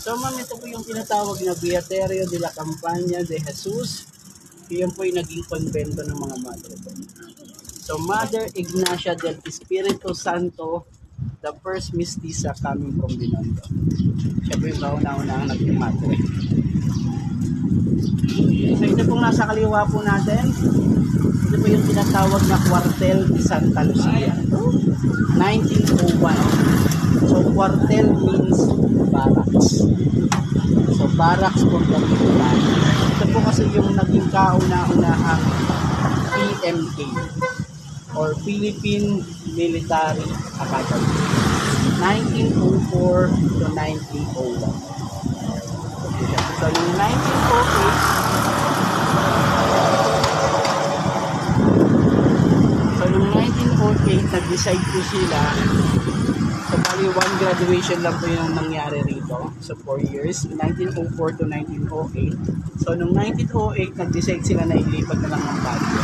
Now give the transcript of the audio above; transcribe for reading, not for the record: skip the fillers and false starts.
So ma'am, ito po yung tinatawag na Beaterio de la Campaña de Jesus. Iyan po yung naging konbento ng mga madre po. So Mother Ignacia del Espiritu Santo, the first mestiza coming from Binondo. Siya po yung kauna-una ang naging madre. So ito pong nasa kaliwa po natin, ito po yung tinatawag na Cuartel de Santa Lucia. 1901. So cuartel means barracks. So barracks for the Pilipinas. Ito po kasi yung naging kauna-unahang PMK or Philippine Military Academy. 1904 to 1901. So yung 1908, nag-decide po sila. So bali one graduation lang po yung nangyari rito. So 4 years, 1904 to 1908. So nung 1908, nag-decide sila na ilipat na lang ng Baguio.